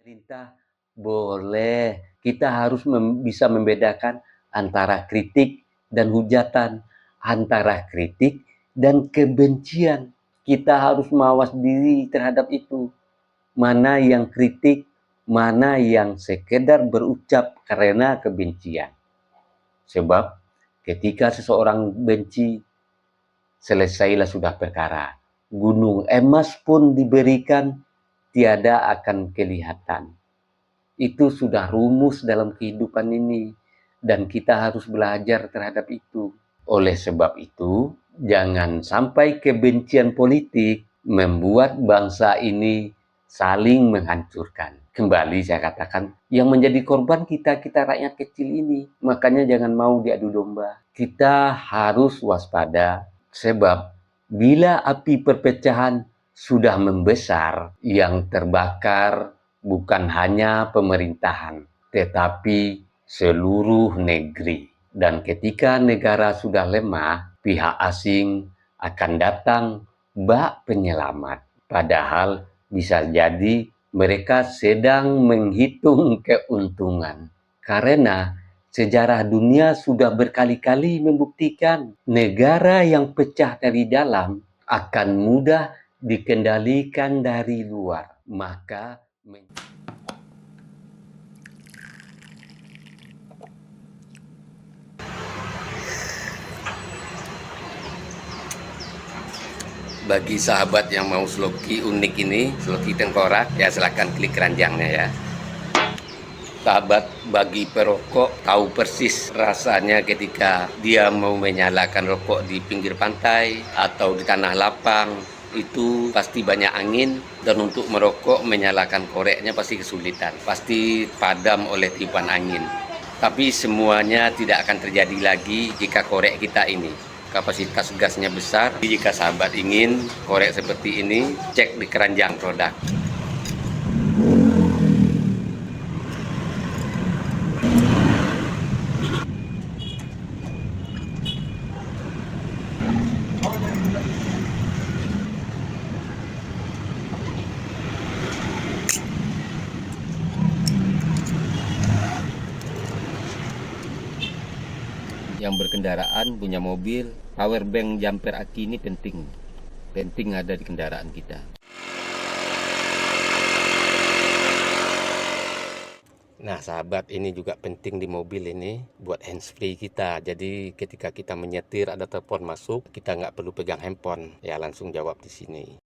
Pemerintah boleh, kita harus bisa membedakan antara kritik dan hujatan, antara kritik dan kebencian. Kita harus mawas diri terhadap itu. Mana yang kritik, mana yang sekedar berucap karena kebencian. Sebab ketika seseorang benci, selesailah sudah perkara. Gunung emas pun diberikan, tiada akan kelihatan. Itu sudah rumus dalam kehidupan ini, dan kita harus belajar terhadap itu. Oleh sebab itu, jangan sampai kebencian politik membuat bangsa ini saling menghancurkan. Kembali saya katakan, yang menjadi korban kita rakyat kecil ini. Makanya jangan mau diadu domba. Kita harus waspada, sebab bila api perpecahan sudah membesar, yang terbakar bukan hanya pemerintahan, tetapi seluruh negeri. Dan ketika negara sudah lemah, pihak asing akan datang bak penyelamat. Padahal bisa jadi mereka sedang menghitung keuntungan. Karena sejarah dunia sudah berkali-kali membuktikan negara yang pecah dari dalam akan mudah dikendalikan dari luar. Maka bagi sahabat yang mau sloki unik ini, sloki tengkorak, ya silahkan klik keranjangnya ya. Sahabat bagi perokok tahu persis rasanya ketika dia mau menyalakan rokok di pinggir pantai atau di tanah lapang. Itu pasti banyak angin, dan untuk merokok menyalakan koreknya pasti kesulitan, pasti padam oleh tiupan angin. Tapi semuanya tidak akan terjadi lagi jika korek kita ini kapasitas gasnya besar. Jika sahabat ingin korek seperti ini, cek di keranjang produk. Yang berkendaraan punya mobil, power bank jumper aki ini penting ada di kendaraan kita. Nah sahabat, ini juga penting di mobil ini buat handsfree kita. Jadi ketika kita menyetir ada telepon masuk, kita nggak perlu pegang handphone, ya langsung jawab di sini.